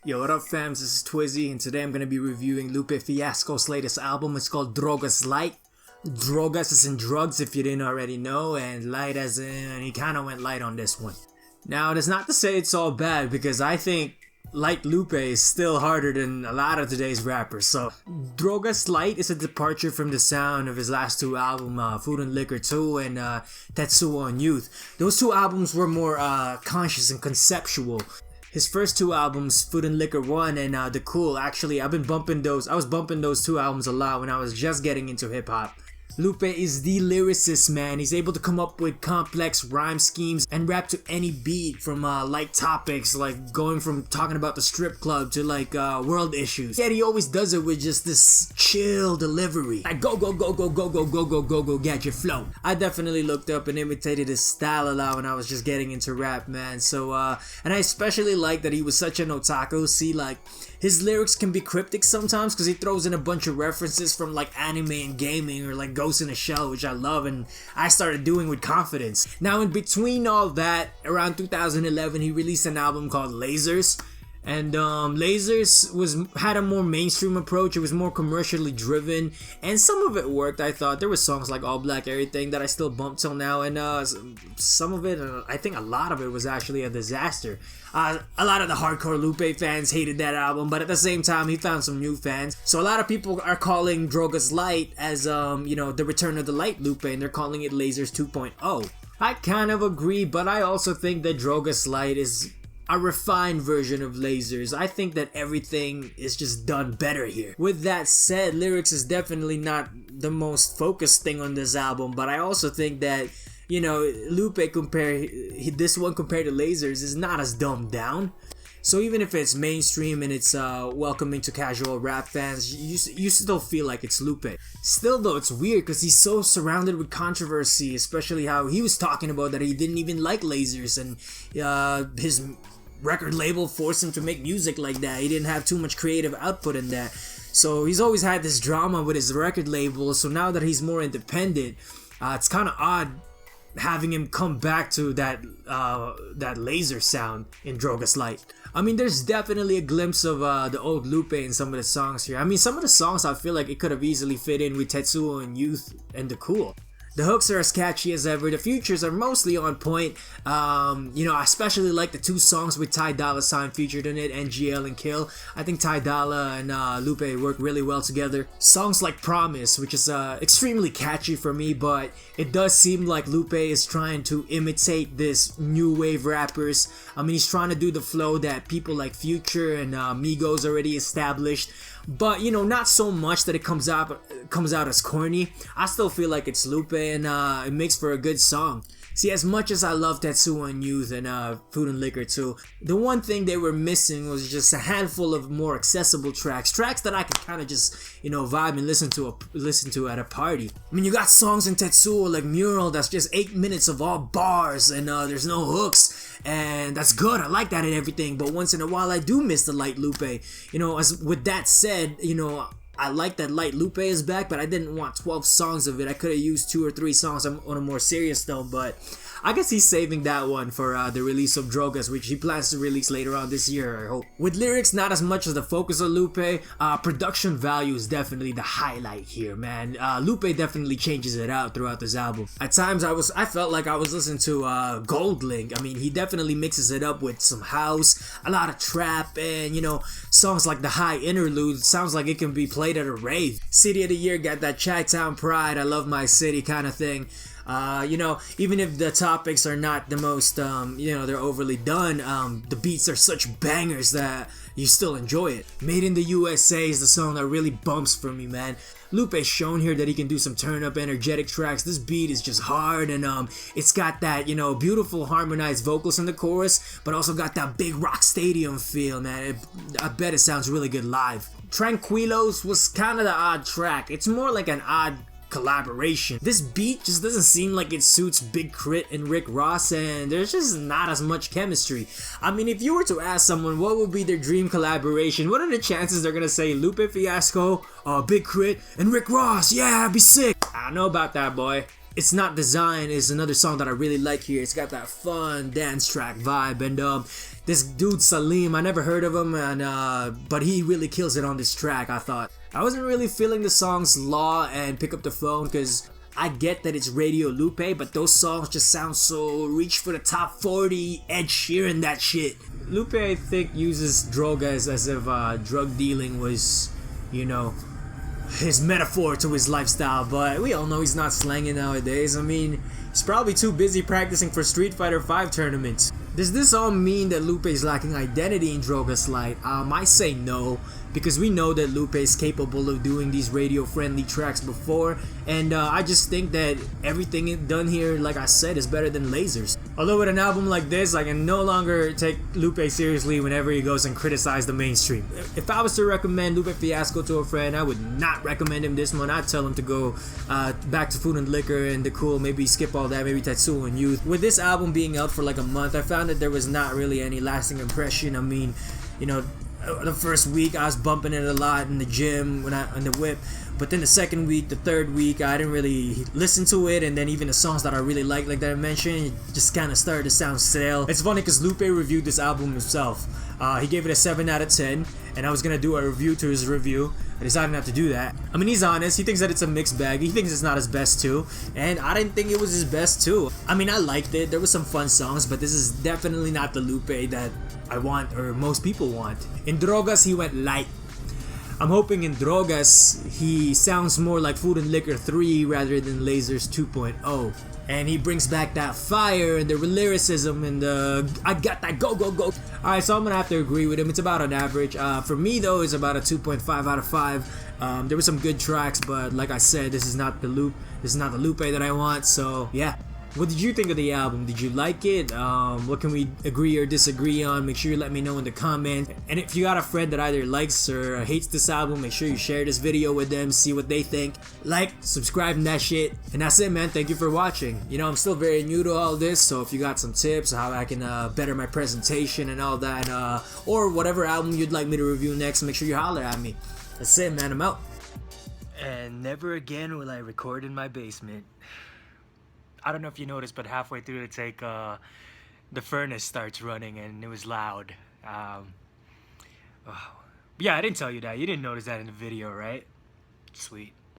Yo, what up fams, this is Twizzie, and today I'm going to be reviewing Lupe Fiasco's latest album. It's called Drogas Light. Drogas as in drugs if you didn't already know, and light as in he kind of went light on this one. Now, that's not to say it's all bad, because I think Light Lupe is still harder than a lot of today's rappers. So, Drogas Light is a departure from the sound of his last two albums, Food and Liquor 2 and Tetsuo and Youth. Those two albums were more conscious and conceptual. His first two albums, Food and Liquor 1 and The Cool, actually I was bumping those two albums a lot when I was just getting into hip hop. Lupe is the lyricist, man. He's able to come up with complex rhyme schemes and rap to any beat, from light topics like going from talking about the strip club to like world issues. Yet he always does it with just this chill delivery. Like go gadget flow. I definitely looked up and imitated his style a lot when I was just getting into rap, man. So and I especially like that he was such an otaku. See, like his lyrics can be cryptic sometimes because he throws in a bunch of references from like anime and gaming or like Ghost in a Shell, which I love and I started doing with confidence. Now, in between all that, around 2011 he released an album called Lasers. And Lasers had a more mainstream approach. It was more commercially driven, and some of it worked. I thought there were songs like All Black Everything that I still bump till now, and some of it, I think a lot of it was actually a disaster. A lot of the hardcore Lupe fans hated that album, but at the same time he found some new fans. So a lot of people are calling Drogas Light as the return of the Light Lupe, and they're calling it Lasers 2.0. I kind of agree, but I also think that Drogas Light is a refined version of Lasers. I think that everything is just done better here. With that said, lyrics is definitely not the most focused thing on this album, but I also think that, Lupe this one compared to Lasers is not as dumbed down. So even if it's mainstream and it's welcoming to casual rap fans, you still feel like it's Lupe. Still though, it's weird because he's so surrounded with controversy, especially how he was talking about that he didn't even like Lasers, and his record label forced him to make music like that. He didn't have too much creative output in that. So he's always had this drama with his record label. So now that he's more independent, it's kind of odd having him come back to that laser sound in Drogas Light. I mean, there's definitely a glimpse of the old Lupe in some of the songs here. I mean, some of the songs I feel like it could have easily fit in with Tetsuo and Youth and The Cool. The hooks are as catchy as ever. The features are mostly on point. I especially like the two songs with Ty Dolla $ign featured in it, NGL and Kill. I think Ty Dolla and Lupe work really well together. Songs like Promise, which is extremely catchy for me, but it does seem like Lupe is trying to imitate this new wave rappers. I mean, he's trying to do the flow that people like Future and Migos already established, but not so much that it comes out as corny. I still feel like it's Lupe, and it makes for a good song. See, as much as I love Tetsuo and Youth and Food and Liquor 2, the one thing they were missing was just a handful of more accessible tracks that I could kind of just vibe and listen to at a party. I mean, you got songs in Tetsuo like Mural that's just 8 minutes of all bars, and there's no hooks, and that's good. I like that and everything, but once in a while I do miss the Light Lupe. As with that said, I like that Light Lupe is back, but I didn't want 12 songs of it. I could have used 2 or 3 songs on a more serious note, but I guess he's saving that one for the release of Drogas, which he plans to release later on this year, I hope. With lyrics not as much as the focus of Lupe, production value is definitely the highlight here, man. Lupe definitely changes it out throughout this album. At times I felt like I was listening to Gold Link. I mean, he definitely mixes it up with some house, a lot of trap, and songs like the High Interlude. Sounds like it can be played at a rave. City of the Year got that Chi-Town pride, I love my city kind of thing. Even if the topics are not the most, they're overly done, the beats are such bangers that you still enjoy it. Made in the USA is the song that really bumps for me, man. Lupe's shown here that he can do some turn-up energetic tracks. This beat is just hard, and it's got that, beautiful harmonized vocals in the chorus, but also got that big rock stadium feel, man. I bet it sounds really good live. Tranquilos was kind of the odd track. It's more like an odd collaboration. This beat just doesn't seem like it suits Big Crit and Rick Ross, and there's just not as much chemistry. I mean, if you were to ask someone what would be their dream collaboration, what are the chances they're gonna say Lupe Fiasco, Big Crit, and Rick Ross? Yeah, I'd be sick. I don't know about that, boy. It's Not Design is another song that I really like here. It's got that fun dance track vibe, and this dude Salim, I never heard of him, and but he really kills it on this track. I thought I wasn't really feeling the songs Law and Pick Up the Phone, because I get that it's Radio Lupe, but those songs just sound so reach for the top 40, Ed Sheeran that shit. Lupe, I think, uses drogas as if drug dealing was, you know, his metaphor to his lifestyle, but we all know he's not slanging nowadays. I mean, he's probably too busy practicing for Street Fighter 5 tournaments. Does this all mean that Lupe is lacking identity in Drogas Light? I say no, because we know that Lupe is capable of doing these radio-friendly tracks before, and I just think that everything done here, like I said, is better than Lasers. Although with an album like this, I can no longer take Lupe seriously whenever he goes and criticize the mainstream. If I was to recommend Lupe Fiasco to a friend, I would not recommend him this one. I'd tell him to go back to Food and Liquor and The Cool, maybe skip all that, maybe Tetsuo and Youth. With this album being out for like a month, I found that there was not really any lasting impression. I mean, you know, the first week I was bumping it a lot in the gym on the whip, but then the second week, the third week, I didn't really listen to it, and then even the songs that I really like that I mentioned, it just kind of started to sound stale. It's funny because Lupe reviewed this album himself. He gave it a 7 out of 10, and I was gonna do a review to his review. I decided not to do that. I mean, he's honest. He thinks that it's a mixed bag. He thinks it's not his best too, and I didn't think it was his best too. I mean, I liked it. There was some fun songs, but this is definitely not the Lupe that I want, or most people want. In Drogas, he went light. I'm hoping in Drogas, he sounds more like Food and Liquor 3 rather than Lasers 2.0. And he brings back that fire and the lyricism and the I got that go go go. Alright, so I'm gonna have to agree with him. It's about an average. For me though, it's about a 2.5 out of 5. There were some good tracks, but like I said, this is not the Lupe that I want. So yeah. What did you think of the album? Did you like it? What can we agree or disagree on? Make sure you let me know in the comments. And if you got a friend that either likes or hates this album, make sure you share this video with them, see what they think. Like, subscribe, and that shit. And that's it, man. Thank you for watching. You know, I'm still very new to all this, so if you got some tips how I can better my presentation and all that, or whatever album you'd like me to review next, make sure you holler at me. That's it, man. I'm out. And never again will I record in my basement. I don't know if you noticed, but halfway through the take, the furnace starts running and it was loud. Yeah, I didn't tell you that. You didn't notice that in the video, right? Sweet.